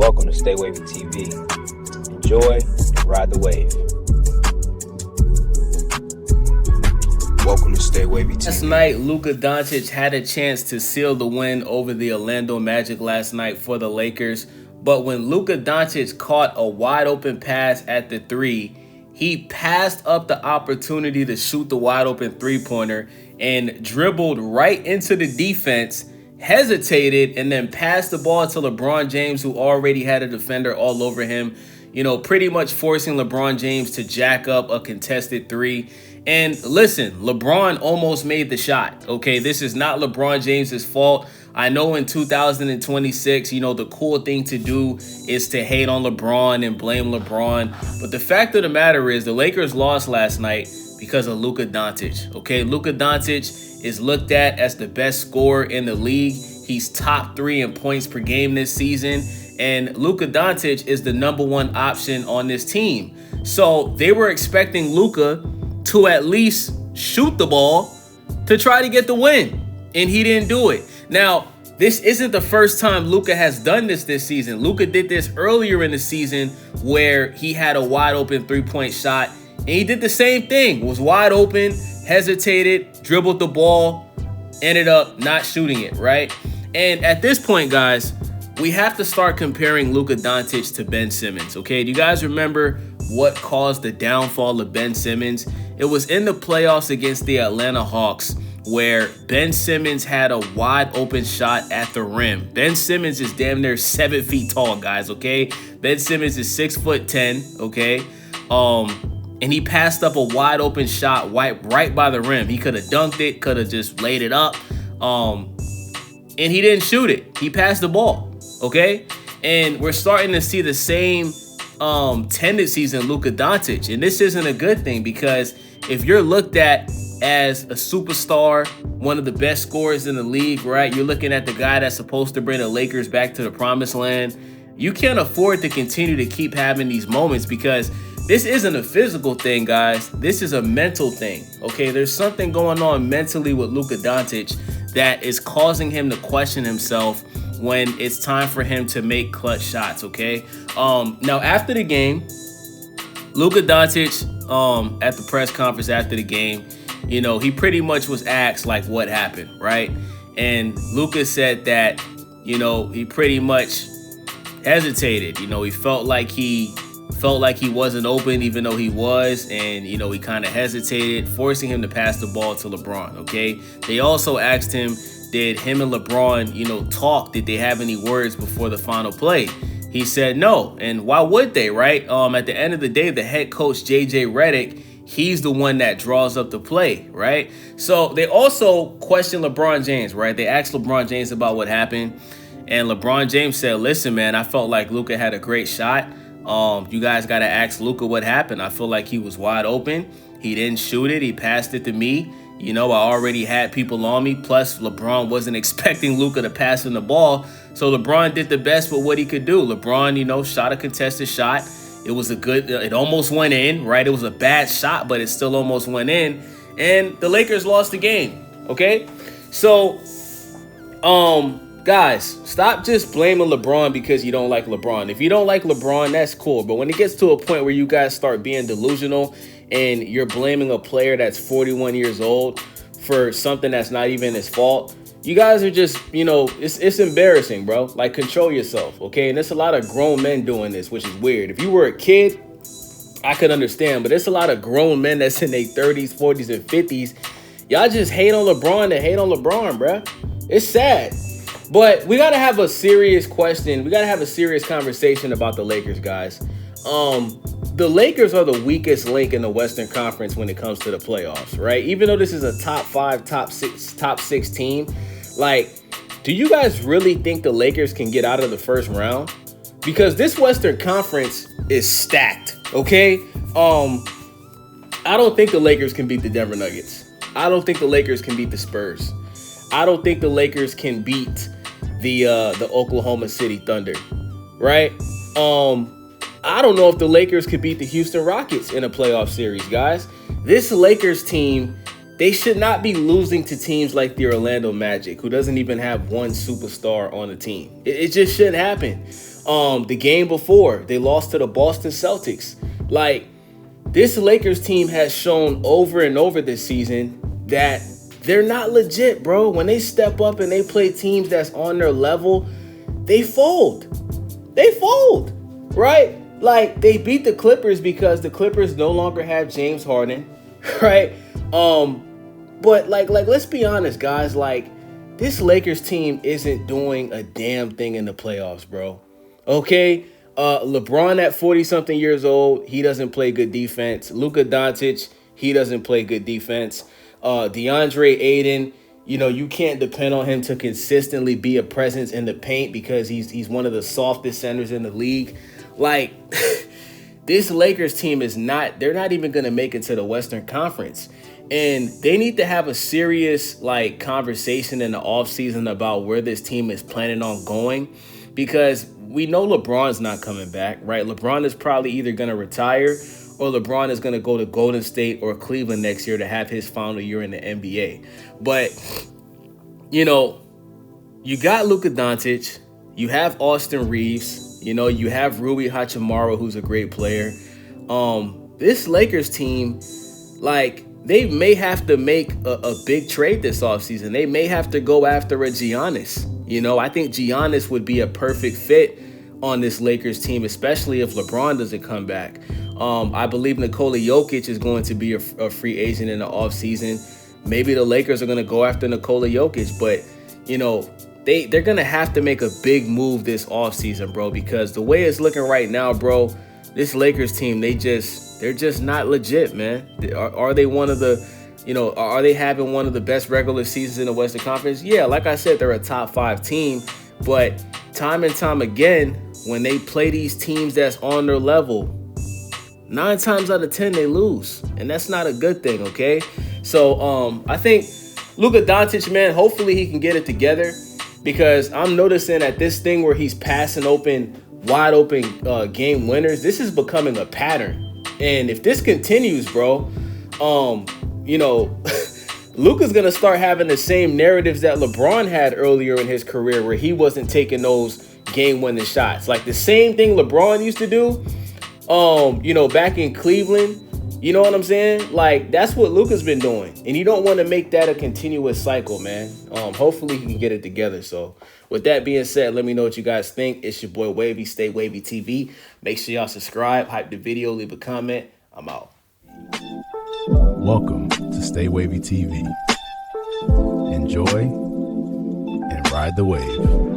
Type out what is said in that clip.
welcome to Stay Wavy TV. Enjoy and ride the wave. Welcome to Stay Wavy TV. Last night, Luka Doncic had a chance to seal the win over the Orlando Magic last night for the Lakers. But when Luka Doncic caught a wide open pass at the three, he passed up the opportunity to shoot the wide open three-pointer and dribbled right into the defense, hesitated, and then passed the ball to LeBron James, who already had a defender all over him, pretty much forcing LeBron James to jack up a contested three. And listen, LeBron almost made the shot. Okay, this is not LeBron James's fault. I know in 2026, the cool thing to do is to hate on LeBron and blame LeBron. But the fact of the matter is the Lakers lost last night because of Luka Doncic. Okay, Luka Doncic is looked at as the best scorer in the league. He's top 3 in points per game this season. And Luka Doncic is the number 1 option on this team. So they were expecting Luka to at least shoot the ball to try to get the win. And he didn't do it. Now, this isn't the first time Luka has done this season. Luka did this earlier in the season where he had a wide open three-point shot. And he did the same thing. Was wide open, hesitated, dribbled the ball, ended up not shooting it, right? And at this point, guys, we have to start comparing Luka Doncic to Ben Simmons, okay? Do you guys remember what caused the downfall of Ben Simmons? It was in the playoffs against the Atlanta Hawks where Ben Simmons had a wide open shot at the rim. Ben Simmons is damn near 7 feet tall, guys, okay? Ben Simmons is 6'10", okay? And he passed up a wide open shot right by the rim. He could have dunked it, could have just laid it up. And he didn't shoot it. He passed the ball, okay? And we're starting to see the same tendencies in Luka Doncic. And this isn't a good thing because if you're looked at as a superstar, one of the best scorers in the league, right? You're looking at the guy that's supposed to bring the Lakers back to the promised land. You can't afford to continue to keep having these moments because this isn't a physical thing, guys. This is a mental thing, okay? There's something going on mentally with Luka Doncic that is causing him to question himself when it's time for him to make clutch shots, okay? Now, after the game, Luka Doncic, at the press conference after the game, he pretty much was asked, like, what happened, right? And Luka said that, he pretty much hesitated. He felt like he wasn't open, even though he was, and, he kind of hesitated, forcing him to pass the ball to LeBron, okay? They also asked him, did him and LeBron, talk? Did they have any words before the final play? He said no, and why would they, right? At the end of the day, the head coach, JJ Redick, he's the one that draws up the play, right? So they also questioned LeBron James, right? They asked LeBron James about what happened, and LeBron James said, listen, man, I felt like Luka had a great shot. You guys got to ask Luka what happened. I feel like he was wide open. He didn't shoot it. He passed it to me. I already had people on me. Plus, LeBron wasn't expecting Luka to pass him the ball. So LeBron did the best with what he could do. LeBron, shot a contested shot. It was it almost went in, right? It was a bad shot, but it still almost went in. And the Lakers lost the game, okay? So, guys, stop just blaming LeBron because you don't like LeBron. If you don't like LeBron, that's cool. But when it gets to a point where you guys start being delusional and you're blaming a player that's 41 years old for something that's not even his fault, you guys are just, it's embarrassing, bro. Like, control yourself, okay? And there's a lot of grown men doing this, which is weird. If you were a kid, I could understand. But there's a lot of grown men that's in their 30s, 40s, and 50s. Y'all just hate on LeBron to hate on LeBron, bro. It's sad. But we got to have a serious question. We got to have a serious conversation about the Lakers, guys. The Lakers are the weakest link in the Western Conference when it comes to the playoffs, right? Even though this is a top 5, top 6 team, like, do you guys really think the Lakers can get out of the first round? Because this Western Conference is stacked, okay? I don't think the Lakers can beat the Denver Nuggets. I don't think the Lakers can beat the Spurs. I don't think the Lakers can beat the Oklahoma City Thunder, right? I don't know if the Lakers could beat the Houston Rockets in a playoff series, guys. This Lakers team they should not be losing to teams like the Orlando Magic, who doesn't even have one superstar on the team. It just shouldn't happen. The game before, they lost to the Boston Celtics. Like, this Lakers team has shown over and over this season that they're not legit, bro. When they step up and they play teams that's on their level, they fold. They fold, right? Like, they beat the Clippers because the Clippers no longer have James Harden, right? But like let's be honest, guys. Like, this Lakers team isn't doing a damn thing in the playoffs, bro. Okay? LeBron at 40-something years old, he doesn't play good defense. Luka Doncic, he doesn't play good defense. DeAndre Ayton, you can't depend on him to consistently be a presence in the paint because he's one of the softest centers in the league. Like, this Lakers team they're not even going to make it to the Western Conference. And they need to have a serious conversation in the offseason about where this team is planning on going, because we know LeBron's not coming back, right? LeBron is probably either going to retire or LeBron is going to go to Golden State or Cleveland next year to have his final year in the NBA. But, you got Luka Doncic, you have Austin Reeves, you have Rui Hachimura, who's a great player. This Lakers team, they may have to make a big trade this offseason. They may have to go after a Giannis. I think Giannis would be a perfect fit on this Lakers team, especially if LeBron doesn't come back. I believe Nikola Jokic is going to be a free agent in the offseason. Maybe the Lakers are going to go after Nikola Jokic, but, they're going to have to make a big move this offseason, bro, because the way it's looking right now, bro, this Lakers team, they're just not legit, man. Are they one of the, are they having one of the best regular seasons in the Western Conference? Yeah, like I said, they're a top 5 team, but time and time again, when they play these teams that's on their level, 9 times out of 10, they lose, and that's not a good thing, okay? So, I think Luka Doncic, man, hopefully he can get it together, because I'm noticing that this thing where he's passing wide open game winners, this is becoming a pattern. And if this continues, bro, Luka's going to start having the same narratives that LeBron had earlier in his career, where he wasn't taking those game-winning shots. Like the same thing LeBron used to do, back in Cleveland. You know what I'm saying? Like, that's what Luka's been doing. And you don't want to make that a continuous cycle, man. Hopefully he can get it together. So with that being said, let me know what you guys think. It's your boy Wavy, Stay Wavy TV. Make sure y'all subscribe, hype the video, leave a comment. I'm out. Welcome to Stay Wavy TV. Enjoy and ride the wave.